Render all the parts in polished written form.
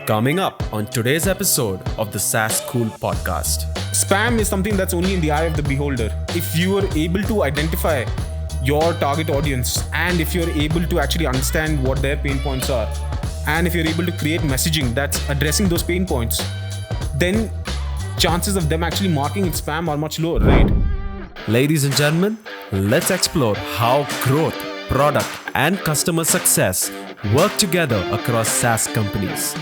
Coming up on today's episode of the SaaS School podcast. Spam is something that's only in the eye of the beholder. If you are able to identify your target audience and if you're able to actually understand what their pain points are, and if you're able to create messaging that's addressing those pain points, then chances of them actually marking it spam are much lower, right? Ladies and gentlemen, let's explore how growth, product, and customer success work together across SaaS companies.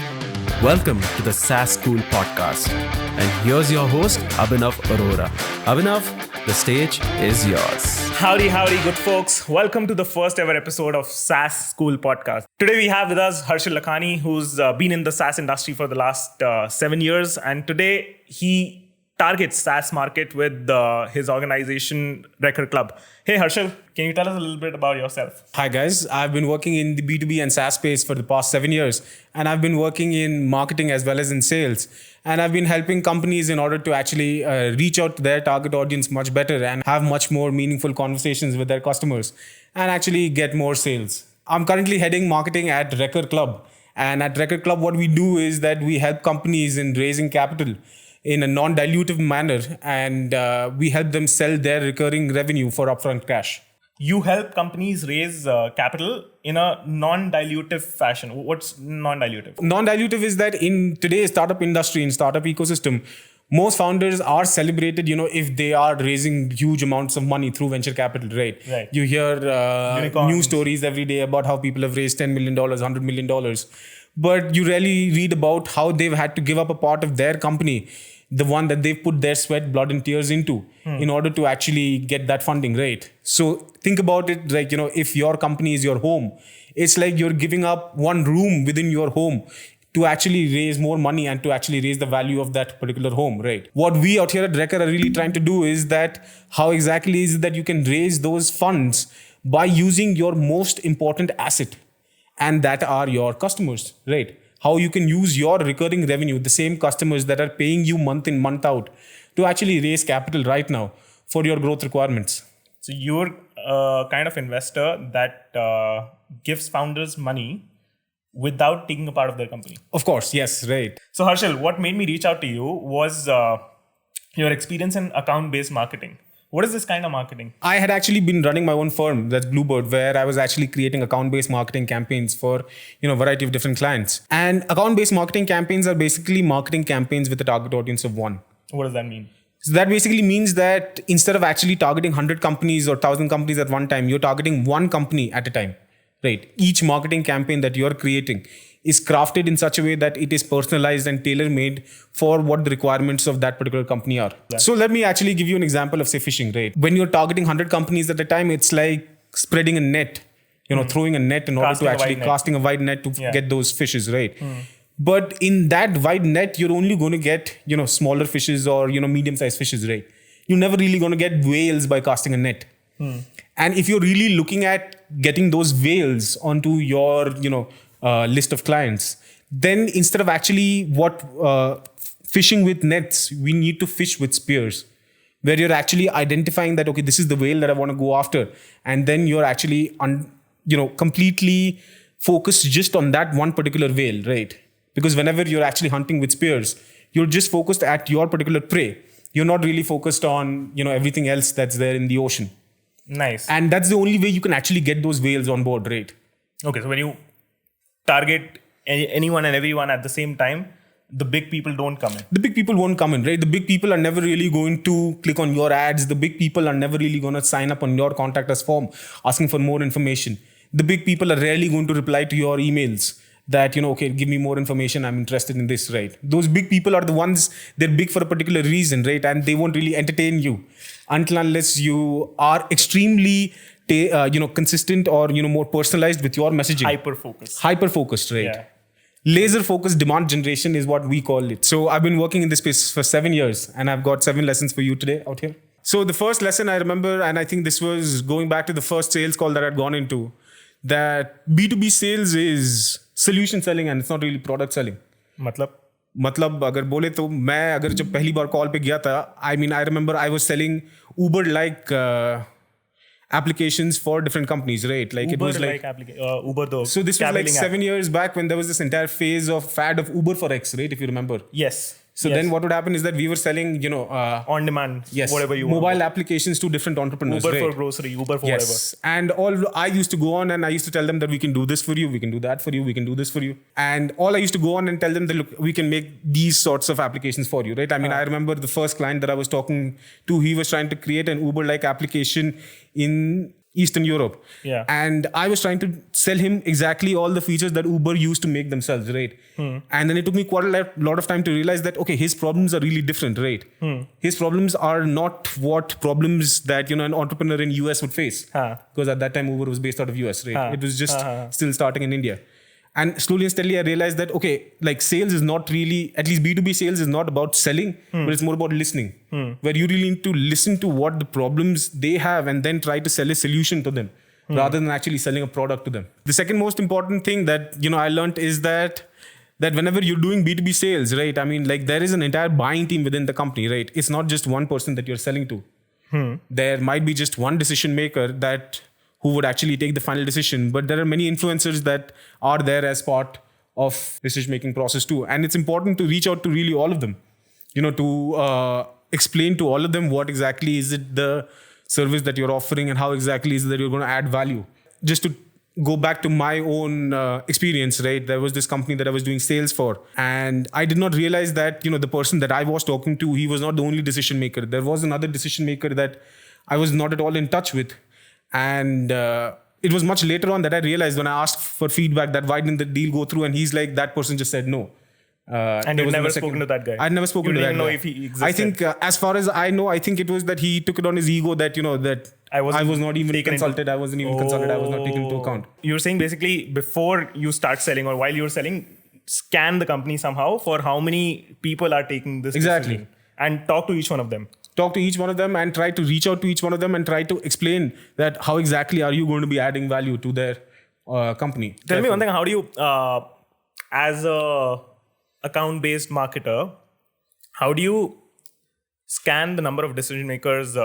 Welcome to the SaaS School podcast. And here's your host, Abhinav Arora. Abhinav, the stage is yours. Howdy, good folks. Welcome to the first ever episode of SaaS School podcast. Today we have with us Harshal Lakhani, who's been in the SaaS industry for the last 7 years. And today he targets SaaS market with his organization, Wrecker Club. Hey Harshal, can you tell us a little bit about yourself? Hi guys, I've been working in the B2B and SaaS space for the past 7 years. And I've been working in marketing as well as in sales. And I've been helping companies in order to actually reach out to their target audience much better and have much more meaningful conversations with their customers and actually get more sales. I'm currently heading marketing at Wrecker Club. And at Wrecker Club, what we do is that we help companies in raising capital in a non-dilutive manner, and we help them sell their recurring revenue for upfront cash. You help companies raise capital in a non-dilutive fashion. What's non-dilutive? Non-dilutive is that in today's startup industry, in startup ecosystem, most founders are celebrated, if they are raising huge amounts of money through venture capital, right? You hear news stories every day about how people have raised $10 million, $100 million. But you rarely read about how they've had to give up a part of their company, the one that they've put their sweat, blood and tears into in order to actually get that funding, right? So think about it like, if your company is your home, it's like you're giving up one room within your home to actually raise more money and to actually raise the value of that particular home, right? What we out here at Wrecker are really trying to do is that how exactly is it that you can raise those funds by using your most important asset, and that are your customers, right? How you can use your recurring revenue, the same customers that are paying you month in, month out, to actually raise capital right now for your growth requirements. So you're a kind of investor that gives founders money without taking a part of their company. Of course, yes, right. So Harshal, what made me reach out to you was your experience in account-based marketing. What is this kind of marketing? I had actually been running my own firm, that's Bluebird, where I was actually creating account-based marketing campaigns for, a variety of different clients. And account-based marketing campaigns are basically marketing campaigns with a target audience of one. What does that mean? So that basically means that instead of actually targeting 100 companies or 1,000 companies at one time, you're targeting one company at a time, right? Each marketing campaign that you're creating is crafted in such a way that it is personalized and tailor-made for what the requirements of that particular company are. Yeah. So let me actually give you an example of, say, fishing, right? When you're targeting 100 companies at a time, it's like spreading a net, throwing a net in order to actually casting a wide net to get those fishes, right? But in that wide net, you're only going to get, smaller fishes or, medium-sized fishes, right? You're never really going to get whales by casting a net. And if you're really looking at getting those whales onto your, list of clients, then instead of actually fishing with nets, we need to fish with spears, where you're actually identifying that, okay, this is the whale that I want to go after. And then you're actually, completely focused just on that one particular whale, right? Because whenever you're actually hunting with spears, you're just focused at your particular prey. You're not really focused on, everything else that's there in the ocean. Nice. And that's the only way you can actually get those whales on board, right? Okay, so when you target anyone and everyone at the same time, the big people don't come in. The big people won't come in, right? The big people are never really going to click on your ads. The big people are never really going to sign up on your contact us form asking for more information. The big people are rarely going to reply to your emails that, okay, give me more information. I'm interested in this, right? Those big people are the ones, they're big for a particular reason, right? And they won't really entertain you unless you are extremely consistent or, more personalized with your messaging. Hyper-focused, right? Yeah. Laser-focused demand generation is what we call it. So I've been working in this space for 7 years and I've got 7 lessons for you today out here. So the first lesson I remember, and I think this was going back to the first sales call that I'd gone into, that B2B sales is solution selling and it's not really product selling. मतलब अगर बोले तो मैं अगर जब पहली बार call पे गया था, I remember I was selling Uber like applications for different companies, right? Like Uber it was like Uber though. so this was like cab-hailing app. 7 years back when there was this entire phase of fad of Uber for X, right? If you remember. Yes. So yes. then what would happen is that we were selling, on demand, yes, whatever you mobile want. applications to different entrepreneurs, Uber right? for grocery, Uber for Yes. And I used to go on and I used to tell them that we can do this for you, we can do that for you, we can do this for you. And all I used to go on and tell them that, look, we can make these sorts of applications for you, right? I mean, I remember the first client that I was talking to, he was trying to create an Uber-like application in Eastern Europe. Yeah. And I was trying to sell him exactly all the features that Uber used to make themselves, right? And then it took me quite a lot of time to realize that, okay, his problems are really different, right? His problems are not what problems that, an entrepreneur in US would face. Because at that time, Uber was based out of US, right? It was just still starting in India. And slowly and steadily, I realized that, okay, like sales is not really, at least B2B sales is not about selling, but it's more about listening, where you really need to listen to what the problems they have and then try to sell a solution to them rather than actually selling a product to them. The second most important thing that, I learned is that whenever you're doing B2B sales, right, I mean, like there is an entire buying team within the company, right? It's not just one person that you're selling to. There might be just one decision maker who would actually take the final decision. But there are many influencers that are there as part of decision-making process too. And it's important to reach out to really all of them, to explain to all of them what exactly is it the service that you're offering and how exactly is it that you're going to add value. Just to go back to my own experience, right? There was this company that I was doing sales for. And I did not realize that, the person that I was talking to, he was not the only decision maker. There was another decision maker that I was not at all in touch with. And it was much later on that I realized when I asked for feedback that why didn't the deal go through, and he's like, that person just said no. And you've never spoken to that guy? I'd never spoken to that guy. You didn't even know if he existed? I think as far as I know, I think it was that he took it on his ego that, that I was not even consulted. I wasn't even consulted. I was not taken into account. You're saying basically before you start selling or while you're selling, scan the company somehow for how many people are taking this decision and talk to each one of them. Talk to each one of them and try to reach out to each one of them and try to explain that how exactly are you going to be adding value to their company. Tell me one thing, how do you, as a account-based marketer, how do you scan the number of decision makers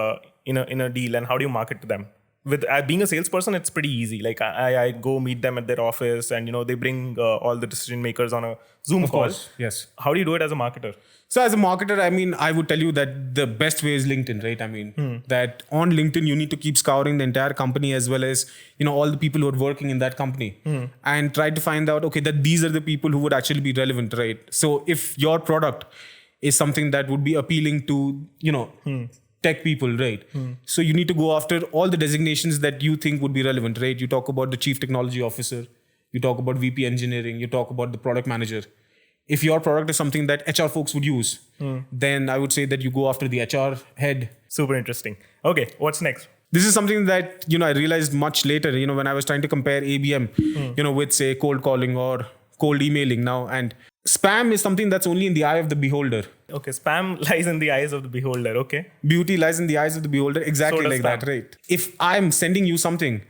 in a deal and how do you market to them? With being a salesperson, it's pretty easy. Like I go meet them at their office and they bring all the decision makers on a Zoom call. Course, yes. How do you do it as a marketer? So as a marketer, I mean, I would tell you that the best way is LinkedIn, right? I mean, that on LinkedIn, you need to keep scouring the entire company as well as, all the people who are working in that company and try to find out, okay, that these are the people who would actually be relevant, right? So if your product is something that would be appealing to, tech people, right? So you need to go after all the designations that you think would be relevant, right? You talk about the chief technology officer, you talk about VP engineering, you talk about the product manager. If your product is something that HR folks would use, then I would say that you go after the HR head. Super interesting. Okay, what's next? This is something that, I realized much later, when I was trying to compare ABM, with say cold calling or cold emailing now. And spam is something that's only in the eye of the beholder. Okay, spam lies in the eyes of the beholder. Okay. Beauty lies in the eyes of the beholder. Exactly So like does that, right? If I'm sending you something,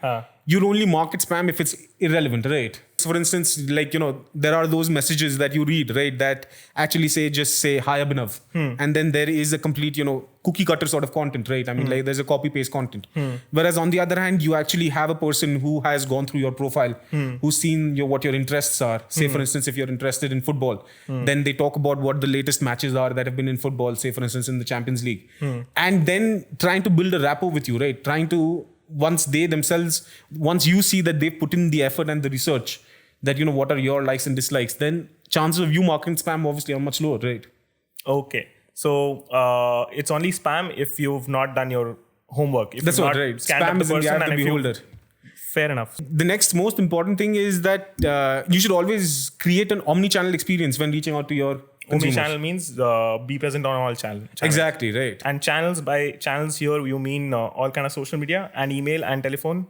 you'll only market spam if it's irrelevant, right? So for instance, like, there are those messages that you read, right? That actually just say, hi, Abhinav. And then there is a complete, cookie cutter sort of content, right? I mean, like there's a copy paste content. Whereas on the other hand, you actually have a person who has gone through your profile, who's seen what your interests are. Say, for instance, if you're interested in football, then they talk about what the latest matches are that have been in football, say, for instance, in the Champions League. And then trying to build a rapport with you, right? Trying to, once you see that they've put in the effort and the research, that, what are your likes and dislikes, then chances of you marketing spam obviously are much lower, right? Okay. So it's only spam if you've not done your homework. If That's you've what, not right? scanned up Spam the is in the eye person of the and if you- beholder. Fair enough. The next most important thing is that you should always create an omni-channel experience when reaching out to your consumers. Omni-channel means be present on all channels. Exactly, right. And channels, by channels here, you mean all kind of social media and email and telephone?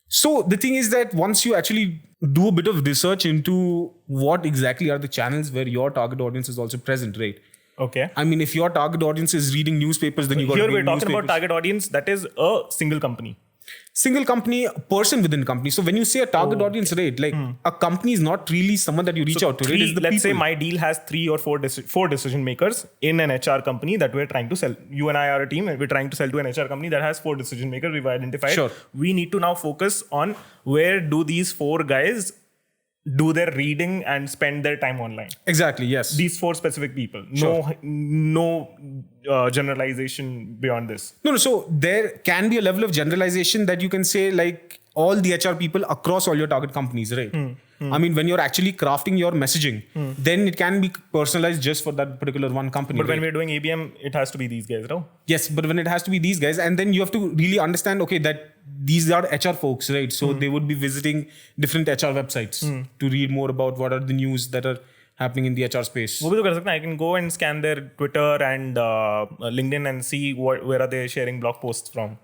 So the thing is that once you actually do a bit of research into what exactly are the channels where your target audience is also present, right? Okay. I mean, if your target audience is reading newspapers, then you got to Here read we're talking newspapers. about target audience that is a single company. Single company, person within company. So when you say a target audience, right, like a company is not really someone that you reach out to, right? It's the let's say people. my deal has 3 or 4 decision makers in an HR company that we're trying to sell. You and I are a team and we're trying to sell to an HR company that has 4 decision makers. We've identified. Sure. We need to now focus on where do these 4 guys do their reading and spend their time online. Exactly, yes. These 4 specific people. Sure. No generalization beyond this. No, so there can be a level of generalization that you can say like all the HR people across all your target companies, right? I mean, when you're actually crafting your messaging, then it can be personalized just for that particular one company. But when right? we're doing ABM, it has to be these guys, no? Yes, but when it has to be these guys, and then you have to really understand, okay, that these are HR folks, right? So they would be visiting different HR websites to read more about what are the news that are happening in the HR space. वो भी तो कर सकते हैं. I can go and scan their Twitter and LinkedIn and see where are they sharing blog posts from.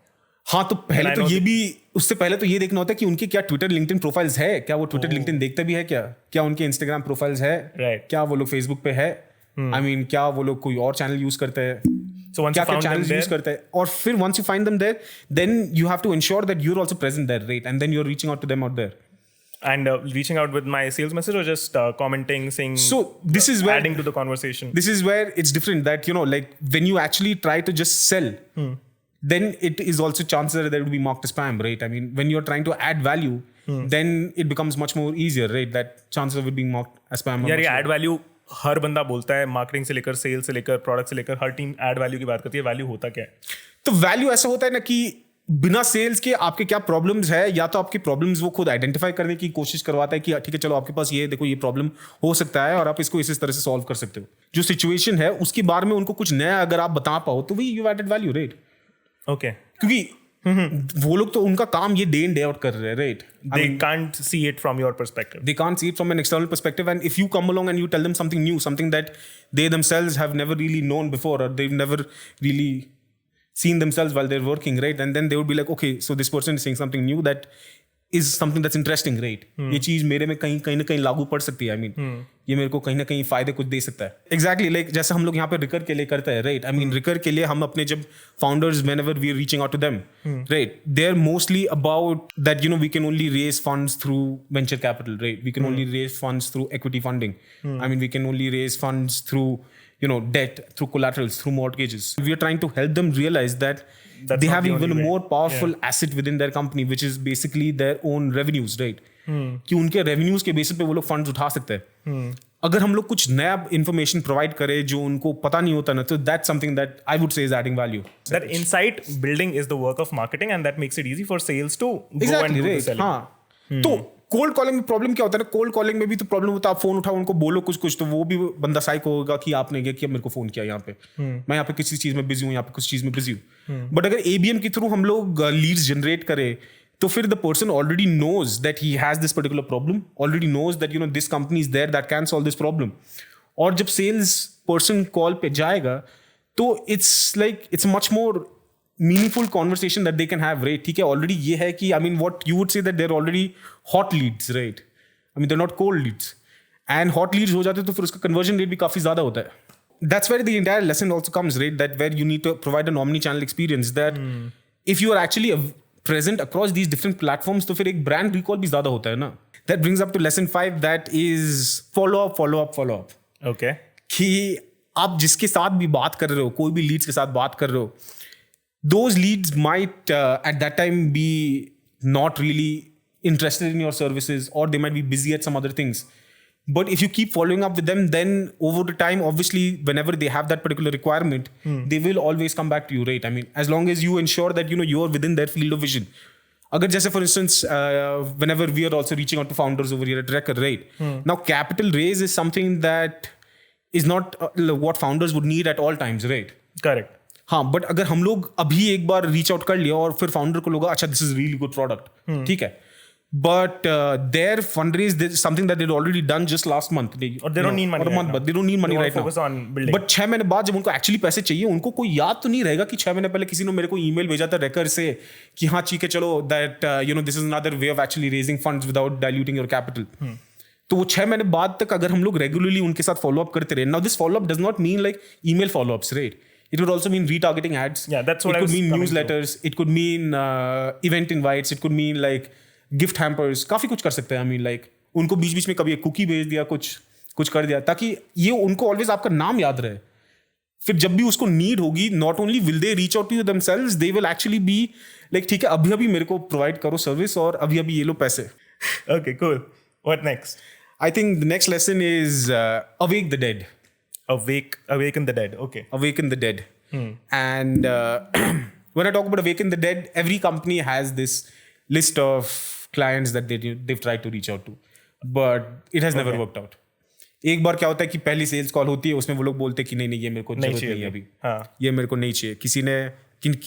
हाँ, तो पहले तो ये भी उससे पहले तो ये देखना होता है कि उनके क्या ट्विटर लिंक्डइन प्रोफाइल्स है, क्या वो ट्विटर लिंक्डइन देखते भी है, क्या उनके इंस्टाग्राम प्रोफाइल्स है, क्या वो लोग फेसबुक पे है, आई मीन क्या वो लोग कोई और चैनल यूज करते हैं, क्या चैनल यूज करते हैं, और फिर once you find them there then you have to ensure that you are also present there, right, and then you are reaching out to them out there. And reaching out with my sales message or just commenting, saying, so this is where adding to the conversation. This is where it's different, that you know, like when you actually try to just sell, then it is also chances that it will be marked as spam, right? I mean, when you're trying to add value, then it becomes much more easier, right? That chances of it being marked as spam. यार ये add value हर बंदा बोलता है, marketing से लेकर sales से लेकर product से लेकर हर टीम add value की बात करती है. वैल्यू होता क्या है? तो वैल्यू ऐसा होता है ना कि बिना सेल्स के आपके क्या प्रॉब्लम्स है, या तो आपकी प्रॉब्लम्स वो खुद आइडेंटिफाई करने की कोशिश करवाता है कि ठीक है चलो आपके पास ये देखो ये प्रॉब्लम हो सकता है और आप इसको इस तरह से सॉल्व कर सकते हो. जो सिचुएशन है उसके बारे में उनको कुछ नया अगर आप बता पाओ तो वही you added value, right? Okay, क्योंकि वो लोग तो उनका काम ये डे इन डे आउट कर रहे हैं, right? They can't see it from your perspective. They can't see it from an external perspective, and if you come along and you tell them something new, something that they themselves have never really known before, or they've never really seen themselves while they're working, right? And then they would be like, okay, so this person is saying something new that is something that's interesting, right? ये चीज मेरे में कहीं ना कहीं लागू पड़ सकती है. I mean, ये मेरे को कहीं ना कहीं फायदे कुछ दे सकता है. Exactly, like जैसे हम लोग यहाँ पे रिकर के लिए करते हैं, right? I mean, रिकर के लिए हम अपने जब founders, whenever we are reaching out to them, right? They're mostly about that, you know, we can only raise funds through venture capital, right? We can only raise funds through equity funding. I mean, we can only raise funds through, you know, debt, through collaterals, through mortgages. We are trying to help them realize that they have even a more powerful asset within their company, which is basically their own revenues, right? कि उनके revenues के basis पे वो लोग funds उठा सकते हैं. अगर हम लोग कुछ नया information provide करें जो उनको पता नहीं होता ना, तो that's something that I would say is adding value. That insight building is the work of marketing, and that makes it easy for sales to go and do the selling. हाँ, तो कोल्ड कॉलिंग में problem क्या होता है ना, cold calling में भी तो प्रॉब्लम होता है, आप फोन उठाओ उनको बोलो कुछ तो वो भी बंदा साइको होगा कि आपने क्या किया, मेरे को फोन किया यहाँ पे, मैं यहाँ पे किसी चीज में बिजी हूँ, यहाँ पे कुछ चीज में बिजी हूँ. बट अगर एबीएम के थ्रू हम लोग लीड्स जनरेट करें तो फिर the person already knows that he has this particular problem, already knows that you know this company is there that can solve this problem. और जब सेल्स पर्सन कॉल पे जाएगा तो it's like it's much more meaningful conversation that they can have, right? ठीक है, already ये है कि I mean what you would say that they're already hot leads, right? I mean they're not cold leads, and hot leads हो जाते तो फिर उसका conversion rate भी काफी ज़्यादा होता है. That's where the entire lesson also comes, right? That where you need to provide an omni-channel experience. That if you are actually present across these different platforms, तो फिर एक brand recall भी ज़्यादा होता है ना. That brings up to lesson 5, that is follow up. Okay. कि आप जिसके साथ भी बात कर रहे हो, कोई भी leads के साथ बात कर रहे हो, those leads might at that time be not really interested in your services, or they might be busy at some other things. But if you keep following up with them, then over the time, obviously, whenever they have that particular requirement, they will always come back to you, right? I mean, as long as you ensure that, you know, you are within their field of vision. Agar jaise, for instance, whenever we are also reaching out to founders over here at Record, right? Now, capital raise is something that is not what founders would need at all times, right? Correct. हाँ, but अगर हम लोग अभी एक बार reach out कर लिया और फिर फाउंडर को लगा अच्छा this is really good product, ठीक है, but there fundraise something that they already done just last month, और they don't need money, they don't need money right now, but 6 महीने बाद जब उनको एक्चुअली पैसे चाहिए, उनको कोई याद तो नहीं रहेगा कि 6 महीने पहले किसी ने मेरे को ईमेल भेजा था रेकर से कि हाँ ठीक है चलो that you know this is another way of actually raising funds without diluting your capital. तो वो 6 महीने बाद तक अगर हम लोग रेगुलरली उनके साथ फॉलो अप करते रहे, now this follow up does not mean like email follow ups, right? It could also mean retargeting ads. Yeah, that's what it I could was mean coming to. newsletters. It could mean event invites. It could mean like gift hampers. काफी कुछ कर सकते हैं. I mean like उनको बीच में कभी एक cookie भेज दिया, कुछ कर दिया, ताकि ये उनको ऑलवेज आपका नाम याद रहे. फिर जब भी उसको नीड होगी, not only will they reach out to you themselves, they will actually be like ठीक है अभी मेरे को प्रोवाइड करो सर्विस और अभी ये लो पैसे. Okay, cool. What next? I think the next lesson is awake the dead. Awaken the dead. Okay. Awaken the dead. And when I talk about awaken the dead, every company has this list of clients that they've tried to reach out to, but it has never worked out. एक बार क्या होता है कि पहली sales call होती है, उसमें वो लोग बोलते हैं कि नहीं ये मेरे को जरूरत नहीं है अभी. ये मेरे को नहीं चाहिए.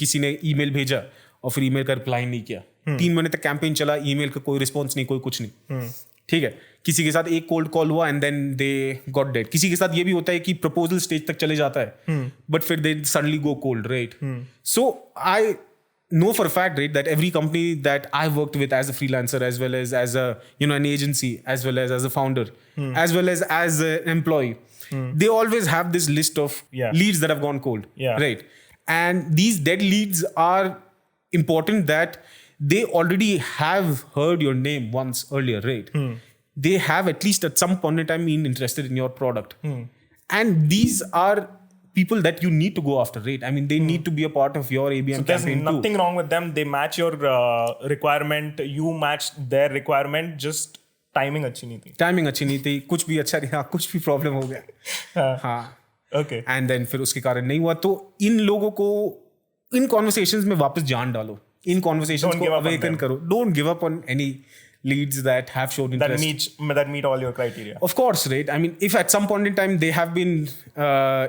किसी ने ईमेल भेजा और फिर ईमेल का रिप्लाई नहीं किया. 3 महीने तक कैंपेन चला, ईमेल का कोई रिस्पॉन्स नहीं, कोई कुछ नहीं. ठीक है. किसी के साथ एक कोल्ड कॉल हुआ and then they got dead. किसी के साथ ये भी होता है कि प्रपोजल स्टेज तक चले जाता है, बट फिर they suddenly go cold, right. So I know for a fact, right, that every company that I've worked with as a freelancer, as well as a an agency, as well as a founder, as well as an employee, they always have this list of leads that have gone cold, right? And these dead leads are important that they already have heard your name once earlier, right? They have at least at some point in time been interested in your product, and these are people that you need to go after, right? I mean, they need to be a part of your ABM there's campaign nothing wrong with them. They match your requirement. You match their requirement. Just timing अच्छी नहीं थी. Timing अच्छी नहीं थी. कुछ भी अच्छा नहीं. हाँ, कुछ भी प्रॉब्लम हो गया. हाँ. Okay. And then फिर उसके कारण नहीं हुआ. तो इन लोगों को इन कॉन्वर्सेशंस में वापस जान डालो. इन कॉन्वर्सेशंस को अवेकन करो. Don't give up on any leads that have shown interest. That meet all your criteria. Of course, right? I mean, if at some point in time they have been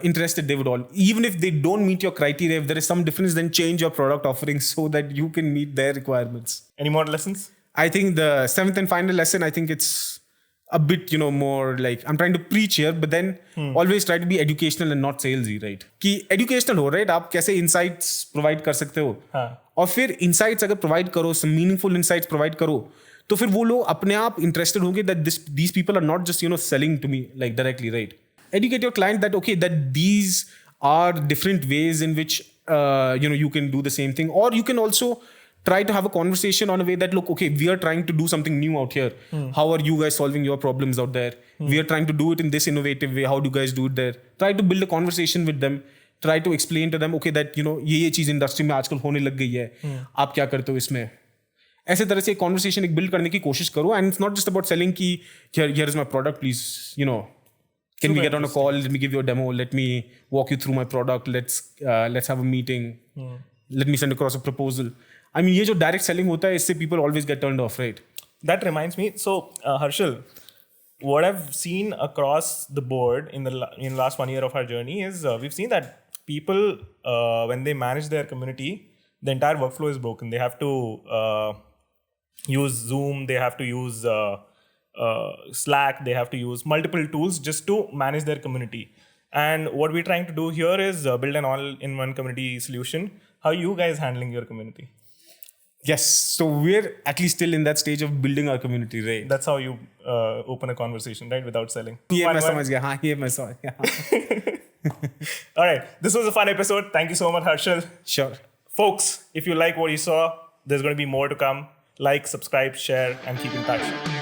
interested, they would all, even if they don't meet your criteria, if there is some difference, then change your product offering so that you can meet their requirements. Any more lessons? I think the 7th and final lesson, I think it's a bit, more like, I'm trying to preach here, but then always try to be educational and not salesy, right? कि educational हो, right? आप कैसे insights provide कर सकते हो. और फिर insights अगर provide करो, some meaningful insights provide करो, तो फिर वो लोग अपने आप इंटरेस्टेड होंगे that these people are not just selling to me like directly, right? Educate your client that okay, that these are different ways in which you can do the same thing, or you can also try to have a conversation on a way that look, okay, we are trying to do something new out here. How are you guys solving your problems out there? We are trying to do it in this innovative way. How do you guys do it there? Try to build a conversation with them. Try to explain to them, okay, that ये चीज industry में आजकल होने लग गई है. आप क्या करते हो इसमें? ऐसे तरह से एक कॉन्वर्सेशन एक बिल्ड करने की कोशिश करो. And it's not just about selling की here is my product, please can we get on a call, let me give you a demo, let me walk you through my product, let's have a meeting, let me send across a proposal. I mean ये जो direct selling होता है, इससे people always get turned off, right? That reminds me. So Harshal, what I've seen across the board in the last 1 year of our journey is we've seen that people when they manage their community, the entire workflow is broken. They have to use Zoom, they have to use Slack, they have to use multiple tools just to manage their community. And what we're trying to do here is build an all-in-one community solution. How are you guys handling your community? Yes, so we're at least still in that stage of building our community, right? That's how you open a conversation, right? Without selling. ये मैं समझ गया. हाँ, ये मैं समझ गया. All right, this was a fun episode. Thank you so much, Harshal. Sure. Folks, if you like what you saw, there's going to be more to come. Like, subscribe, share, and keep in touch.